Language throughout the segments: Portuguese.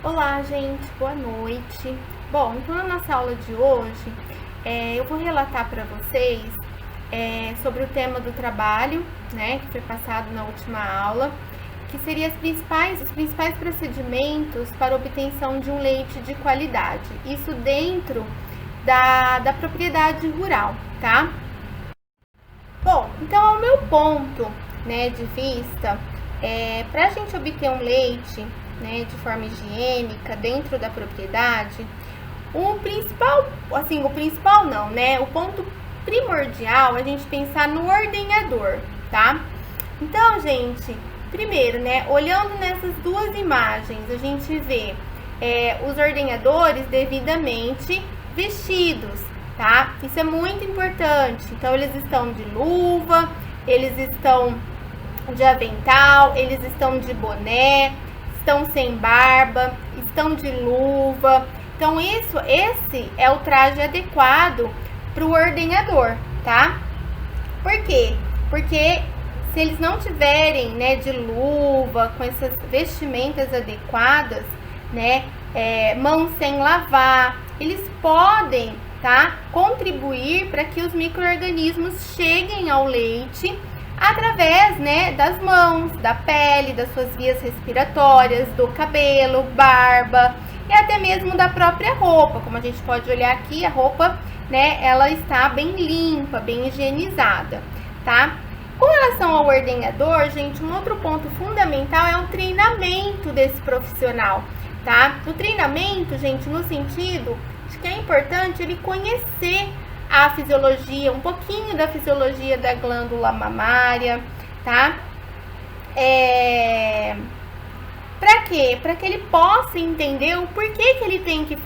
Olá, gente, boa noite. Bom, então na nossa aula de hoje, eu vou relatar para vocês sobre o tema do trabalho, né, que foi passado na última aula, que seria os principais procedimentos para obtenção de um leite de qualidade. Isso dentro da propriedade rural, tá? Bom, então ao meu ponto, né, de vista, para a gente obter um leite, né, de forma higiênica dentro da propriedade, o principal não, né? O ponto primordial é a gente pensar no ordenhador, tá? Então, gente, primeiro, né, olhando nessas duas imagens, a gente vê os ordenhadores devidamente vestidos, tá? Isso é muito importante. Então, eles estão de luva, eles estão de avental, eles estão de boné, estão sem barba, estão de luva. Então, esse é o traje adequado para o ordenhador, tá? Por quê? Porque se eles não tiverem, né, de luva, com essas vestimentas adequadas, né, mãos sem lavar, eles podem, tá, contribuir para que os micro-organismos cheguem ao leite através, né, das mãos, da pele, das suas vias respiratórias, do cabelo, barba e até mesmo da própria roupa. Como a gente pode olhar aqui, a roupa, né, ela está bem limpa, bem higienizada, tá? Com relação ao ordenhador, gente, um outro ponto fundamental é o treinamento desse profissional, tá? O treinamento, gente, no sentido de que é importante ele conhecer a fisiologia, um pouquinho da fisiologia da glândula mamária, tá? Para quê? Para que ele possa entender o porquê que ele tem que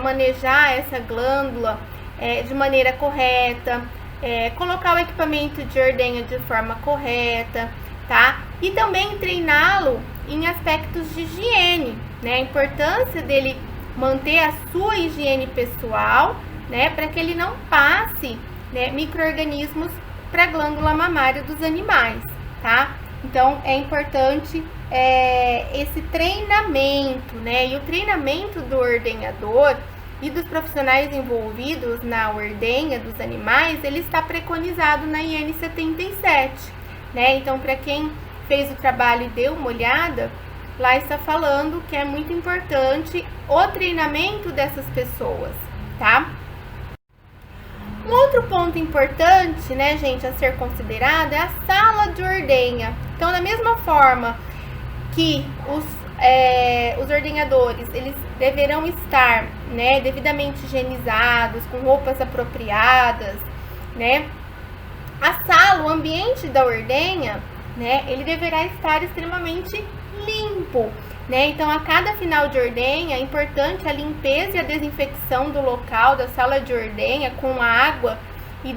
manejar essa glândula de maneira correta, colocar o equipamento de ordenha de forma correta, tá? E também treiná-lo em aspectos de higiene, né? A importância dele manter a sua higiene pessoal, né, para que ele não passe, né, micro-organismos para a glândula mamária dos animais, tá? Então, é importante esse treinamento, né? E o treinamento do ordenhador e dos profissionais envolvidos na ordenha dos animais, ele está preconizado na IN 77, né? Então, para quem fez o trabalho e deu uma olhada, lá está falando que é muito importante o treinamento dessas pessoas, tá? Um outro ponto importante, né, gente, a ser considerado é a sala de ordenha. Então, da mesma forma que os ordenhadores, eles deverão estar, né, devidamente higienizados, com roupas apropriadas, né, a sala, o ambiente da ordenha, né, ele deverá estar extremamente limpo, né? Então, a cada final de ordenha é importante a limpeza e a desinfecção do local da sala de ordenha com água e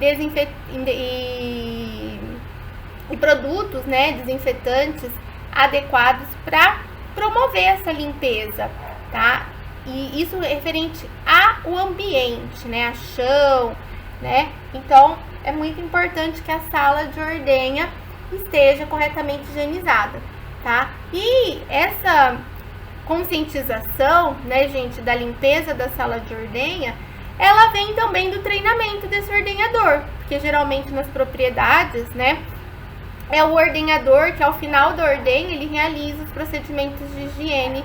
produtos, né, desinfetantes adequados para promover essa limpeza, tá? E isso referente ao ambiente, né, a chão, né? Então, é muito importante que a sala de ordenha esteja corretamente higienizada, tá? E essa conscientização, né, gente, da limpeza da sala de ordenha, ela vem também do treinamento desse ordenhador, porque geralmente nas propriedades, né, é o ordenhador que ao final da ordenha ele realiza os procedimentos de higiene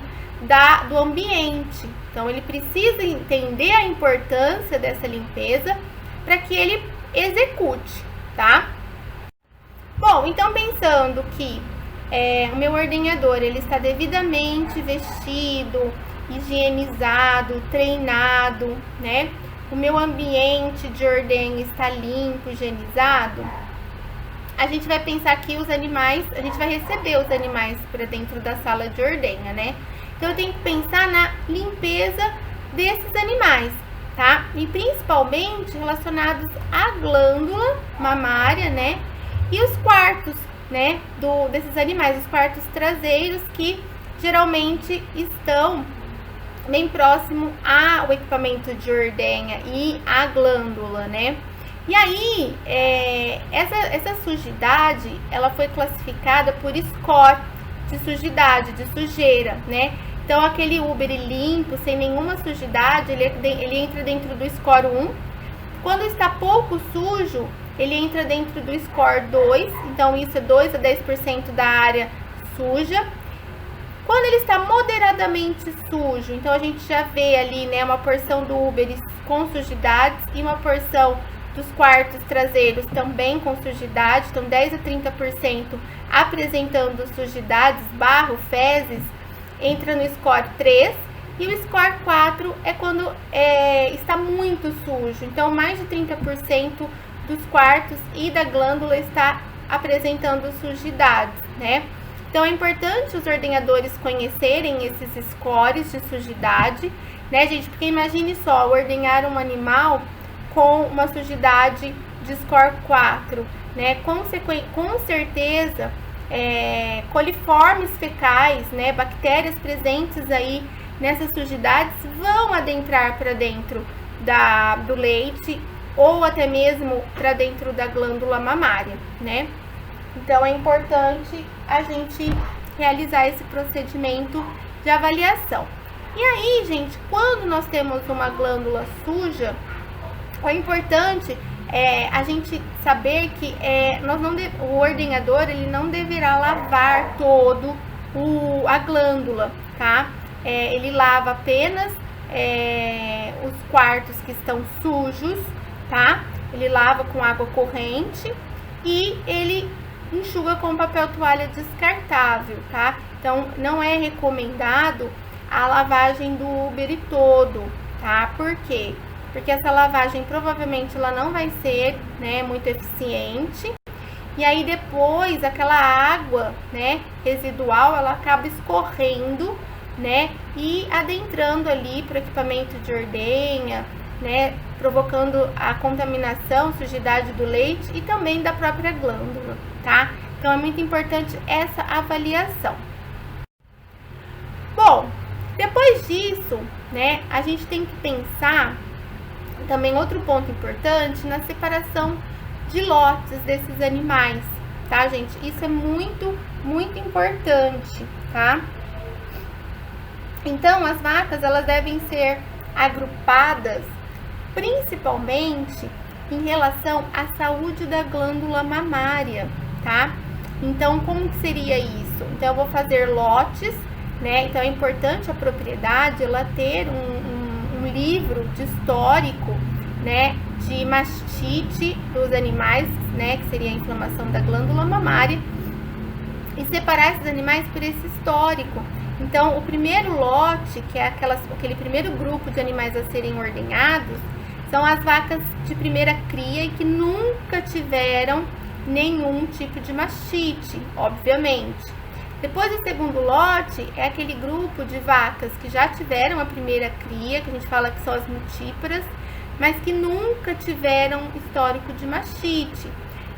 do ambiente. Então ele precisa entender a importância dessa limpeza para que ele execute, tá? Bom, então pensando que o meu ordenhador ele está devidamente vestido, higienizado, treinado, né? O meu ambiente de ordenha está limpo, higienizado. A gente vai pensar que os animais, a gente vai receber os animais para dentro da sala de ordenha, né? Então eu tenho que pensar na limpeza desses animais, tá? E principalmente relacionados à glândula mamária, né? E os quartos, né, desses animais, os quartos traseiros, que geralmente estão bem próximo ao equipamento de ordenha e à glândula, né? E aí, essa sujidade, ela foi classificada por score de sujidade, de sujeira, né? Então, aquele úbere limpo, sem nenhuma sujidade, ele entra dentro do score 1. Quando está pouco sujo, ele entra dentro do score 2. Então, isso é 2 a 10% da área suja. Quando ele está moderadamente sujo, então a gente já vê ali, né, uma porção do úbere com sujidades e uma porção dos quartos traseiros também com sujidade, então 10 a 30% apresentando sujidades, barro, fezes, entra no score 3, e o score 4 é quando está muito sujo, então mais de 30% dos quartos e da glândula está apresentando sujidades, né? Então é importante os ordenhadores conhecerem esses scores de sujidade, né, gente? Porque imagine só, ordenhar um animal com uma sujidade de score 4, né? Com certeza, coliformes fecais, né? Bactérias presentes aí nessas sujidades vão adentrar para dentro do leite ou até mesmo para dentro da glândula mamária, né? Então é importante a gente realizar esse procedimento de avaliação. E aí, gente, quando nós temos uma glândula suja, é importante a gente saber que o ordenhador ele não deverá lavar todo a glândula, tá? Ele lava apenas os quartos que estão sujos, tá? Ele lava com água corrente e ele enxuga com papel toalha descartável, tá? Então, não é recomendado a lavagem do úbere todo, tá? Por quê? Porque essa lavagem provavelmente ela não vai ser, né, muito eficiente. E aí depois aquela água, né, residual, ela acaba escorrendo, né, e adentrando ali para o equipamento de ordenha, né, provocando a contaminação, sujidade do leite e também da própria glândula, tá? Então é muito importante essa avaliação. Bom, depois disso, né, a gente tem que pensar também outro ponto importante na separação de lotes desses animais, tá, gente? Isso é muito, muito importante, tá? Então, as vacas, elas devem ser agrupadas principalmente em relação à saúde da glândula mamária, tá? Então, como que seria isso? Então, eu vou fazer lotes, né? Então, é importante a propriedade, ela ter um livro de histórico, né? De mastite dos animais, né? Que seria a inflamação da glândula mamária. E separar esses animais por esse histórico. Então, o primeiro lote, que é aquele primeiro grupo de animais a serem ordenhados, são as vacas de primeira cria e que nunca tiveram nenhum tipo de mastite, obviamente. Depois, o segundo lote é aquele grupo de vacas que já tiveram a primeira cria, que a gente fala que são as multíparas, mas que nunca tiveram histórico de mastite.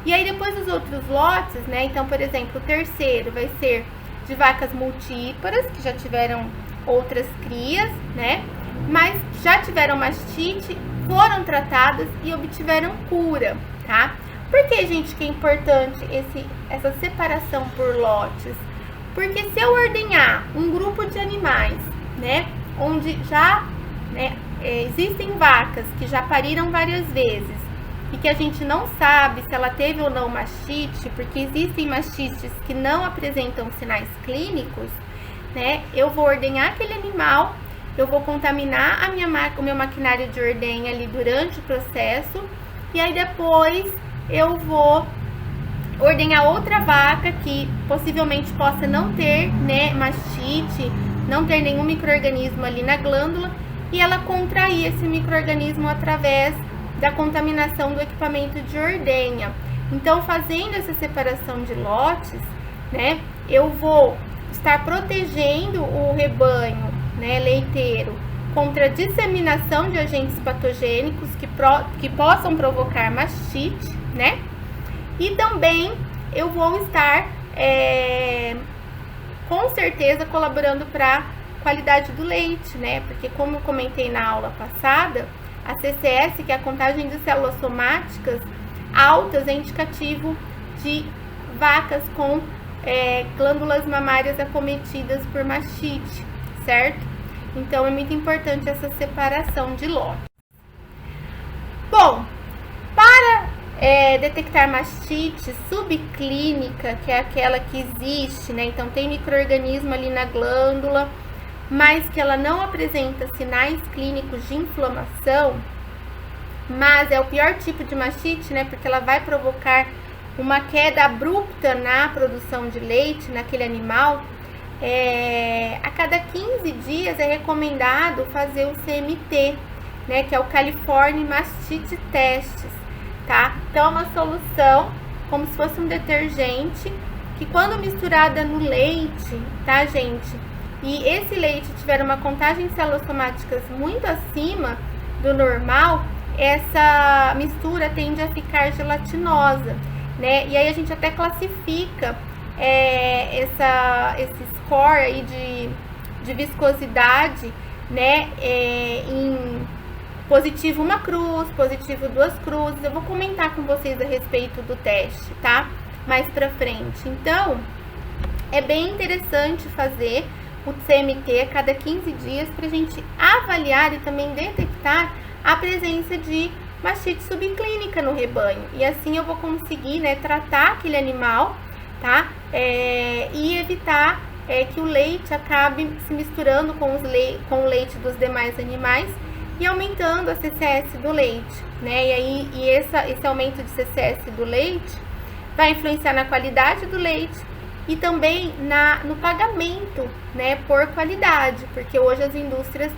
E aí, depois os outros lotes, né? Então, por exemplo, o terceiro vai ser de vacas multíparas, que já tiveram outras crias, né? Mas já tiveram mastite, foram tratadas e obtiveram cura, tá? Por que, gente, que é importante essa separação por lotes? Porque se eu ordenhar um grupo de animais, né, onde já, né, existem vacas que já pariram várias vezes e que a gente não sabe se ela teve ou não mastite, porque existem mastites que não apresentam sinais clínicos, né, eu vou ordenhar aquele animal, eu vou contaminar o meu maquinário de ordenha ali durante o processo, e aí depois eu vou ordenhar outra vaca que possivelmente possa não ter, né, mastite, não ter nenhum micro-organismo ali na glândula, e ela contrair esse micro-organismo através da contaminação do equipamento de ordenha. Então, fazendo essa separação de lotes, né, eu vou estar protegendo o rebanho, né, leiteiro contra a disseminação de agentes patogênicos que possam provocar mastite, né? E também eu vou estar, com certeza, colaborando para a qualidade do leite, né? Porque, como eu comentei na aula passada, a CCS, que é a contagem de células somáticas altas, é indicativo de vacas com glândulas mamárias acometidas por mastite, certo? Então, é muito importante essa separação de lotes. Bom, para detectar mastite subclínica, que é aquela que existe, né? Então, tem micro-organismo ali na glândula, mas que ela não apresenta sinais clínicos de inflamação, mas é o pior tipo de mastite, né? Porque ela vai provocar uma queda abrupta na produção de leite naquele animal. A cada 15 dias é recomendado fazer o CMT, né? Que é o California Mastite Tests, tá? Então, é uma solução como se fosse um detergente que, quando misturada no leite, tá, gente? E esse leite tiver uma contagem de células somáticas muito acima do normal, essa mistura tende a ficar gelatinosa, né? E aí a gente até classifica esse score aí de viscosidade, né? Em positivo 1 cruz, positivo 2 cruzes. Eu vou comentar com vocês a respeito do teste, tá? Mais pra frente. Então, é bem interessante fazer o CMT a cada 15 dias pra gente avaliar e também detectar a presença de mastite subclínica no rebanho. E assim eu vou conseguir, né, tratar aquele animal, tá? E evitar que o leite acabe se misturando com o leite dos demais animais e aumentando a CCS do leite, né? E esse aumento de CCS do leite vai influenciar na qualidade do leite e também no pagamento, né, por qualidade, porque hoje as indústrias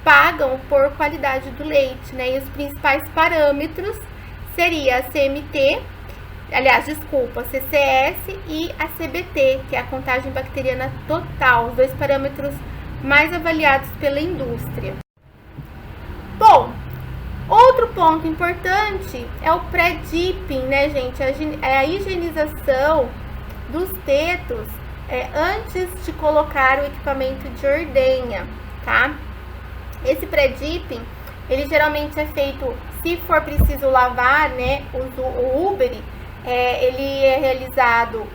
pagam por qualidade do leite, né? E os principais parâmetros seria a CMT, a CCS e a CBT, que é a contagem bacteriana total, os dois parâmetros mais avaliados pela indústria. Bom, outro ponto importante é o pré-dipping, né, gente? É a higienização dos tetos antes de colocar o equipamento de ordenha, tá? Esse pré-dipping, ele geralmente é feito, se for preciso lavar, né, o úbere, ele é realizado,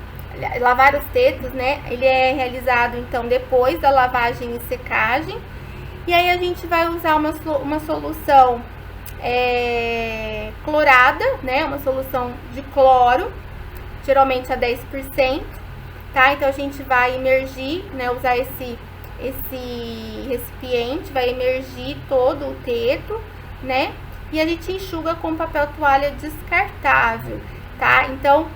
lavar os tetos, né, ele é realizado, então, depois da lavagem e secagem. E aí a gente vai usar uma solução clorada, né, uma solução de cloro, geralmente a 10%, tá? Então, a gente vai imergir, né, usar esse recipiente, vai emergir todo o teto, né? E a gente enxuga com papel toalha descartável, tá? Então,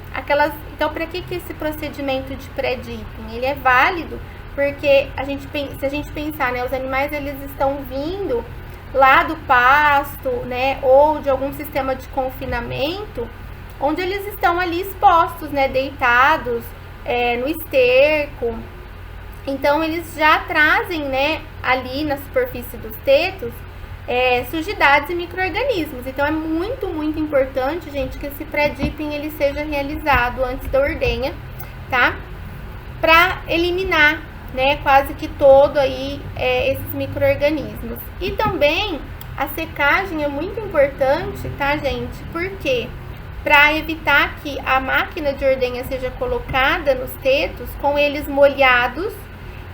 para que esse procedimento de pré-dipping? Ele é válido porque se a gente pensar, né, os animais eles estão vindo lá do pasto, né, ou de algum sistema de confinamento, onde eles estão ali expostos, né, deitados no esterco. Então, eles já trazem, né, ali na superfície dos tetos, sujidades e micro-organismos. Então, é muito, muito importante, gente, que esse pré-dipping ele seja realizado antes da ordenha, tá? Para eliminar, né, quase que todo aí esses micro-organismos. E também, a secagem é muito importante, tá, gente? Por quê? Para evitar que a máquina de ordenha seja colocada nos tetos com eles molhados,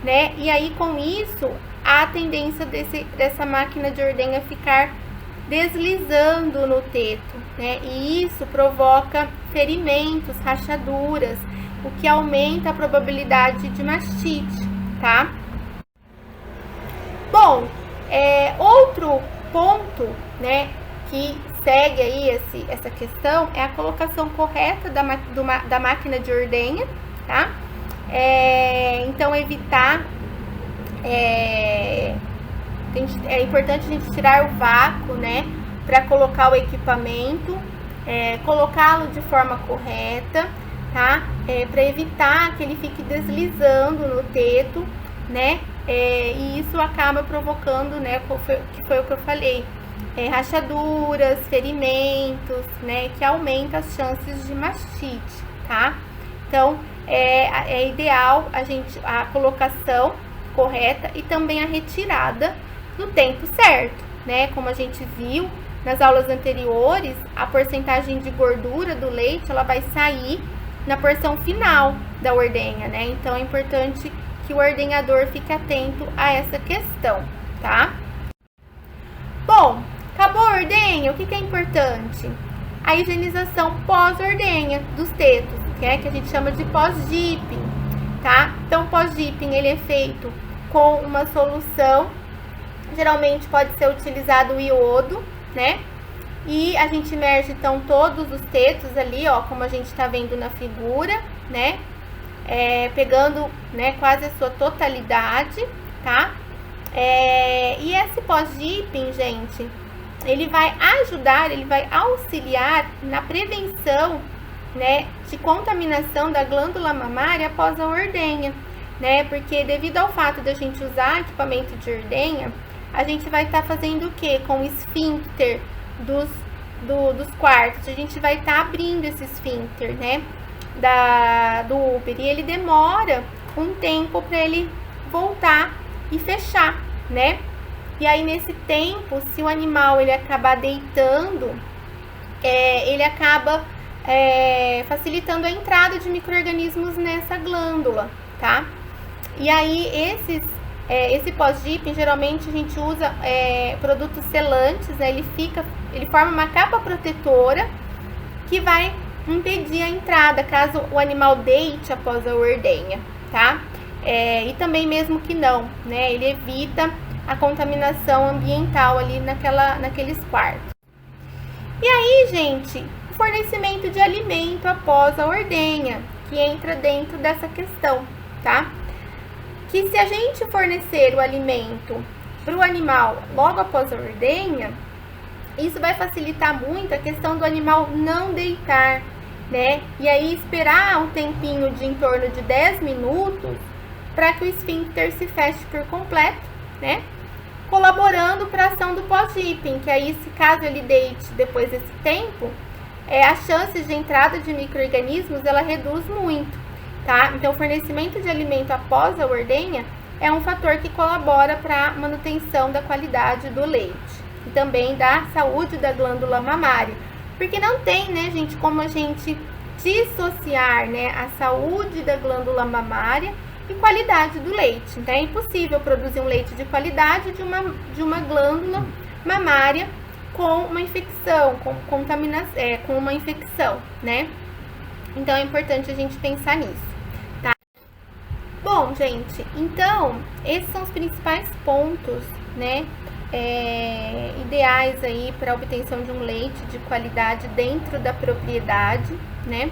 né? E aí, com isso, há a tendência dessa máquina de ordenha ficar deslizando no teto, né? E isso provoca ferimentos, rachaduras, o que aumenta a probabilidade de mastite, tá? Bom, outro ponto, né, que segue aí essa questão é a colocação correta da máquina de ordenha, tá? Então, evitar, é importante a gente tirar o vácuo, né, para colocar o equipamento, colocá-lo de forma correta, tá? Para evitar que ele fique deslizando no teto, né? E isso acaba provocando, né, que foi o que eu falei, rachaduras, ferimentos, né, que aumenta as chances de mastite, tá? Então, é ideal a colocação correta e também a retirada no tempo certo, né? Como a gente viu nas aulas anteriores, a porcentagem de gordura do leite, ela vai sair na porção final da ordenha, né? Então, é importante que que o ordenhador fique atento a essa questão, tá? Bom, acabou a ordenha, o que é importante? A higienização pós-ordenha dos tetos, que a gente chama de pós-dipping, tá? Então, pós-dipping, ele é feito com uma solução, geralmente pode ser utilizado o iodo, né? E a gente imerge, então, todos os tetos ali, ó, como a gente tá vendo na figura, né? Pegando, né, quase a sua totalidade, tá? E esse pós-dipping, gente, ele vai ajudar, ele vai auxiliar na prevenção, né, de contaminação da glândula mamária após a ordenha, né? Porque devido ao fato da gente usar equipamento de ordenha, a gente vai estar fazendo o que com o esfíncter dos quartos? A gente vai estar abrindo esse esfíncter, né, do útero, e ele demora um tempo para ele voltar e fechar, né? E aí, nesse tempo, se o animal ele acabar deitando, ele acaba facilitando a entrada de micro-organismos nessa glândula, tá? E aí, esse pós-dipping, geralmente a gente usa produtos selantes, né? Ele forma uma capa protetora que vai impedir a entrada, caso o animal deite após a ordenha, tá? E também mesmo que não, né? Ele evita a contaminação ambiental ali naqueles quartos. E aí, gente, o fornecimento de alimento após a ordenha, que entra dentro dessa questão, tá? Que se a gente fornecer o alimento para o animal logo após a ordenha, isso vai facilitar muito a questão do animal não deitar, né? E aí esperar um tempinho de em torno de 10 minutos para que o esfíncter se feche por completo, né? Colaborando para a ação do pós-dipping, que aí, se caso ele deite depois desse tempo, as chances de entrada de micro-organismos, ela reduz muito, tá? Então, o fornecimento de alimento após a ordenha é um fator que colabora para a manutenção da qualidade do leite e também da saúde da glândula mamária. Porque não tem, né, gente, como a gente dissociar, né, a saúde da glândula mamária e qualidade do leite. Então, é impossível produzir um leite de qualidade de uma glândula mamária com uma infecção, com uma infecção, né? Então, é importante a gente pensar nisso, tá? Bom, gente, então, esses são os principais pontos, né, ideais aí para a obtenção de um leite de qualidade dentro da propriedade, né?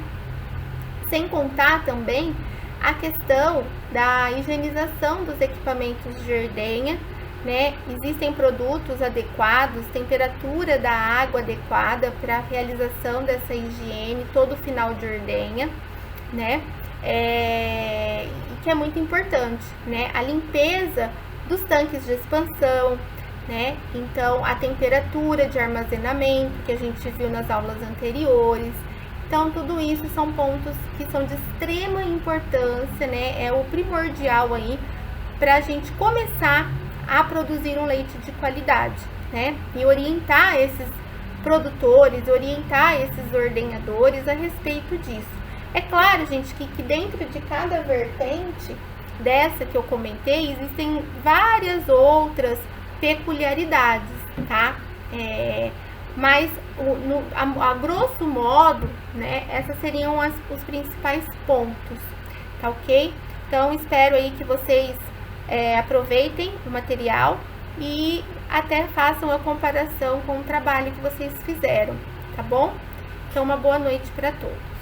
Sem contar também a questão da higienização dos equipamentos de ordenha, né? Existem produtos adequados, temperatura da água adequada para a realização dessa higiene todo final de ordenha, né? E que é muito importante, né? A limpeza dos tanques de expansão, né? Então, a temperatura de armazenamento que a gente viu nas aulas anteriores. Então, tudo isso são pontos que são de extrema importância, né? É o primordial aí para a gente começar a produzir um leite de qualidade, né? E orientar esses produtores, orientar esses ordenhadores a respeito disso. É claro, gente, que dentro de cada vertente dessa que eu comentei, existem várias outras peculiaridades, tá? Mas a grosso modo, né, essas seriam os principais pontos, tá ok? Então, espero aí que vocês aproveitem o material e até façam a comparação com o trabalho que vocês fizeram, tá bom? Então, uma boa noite para todos.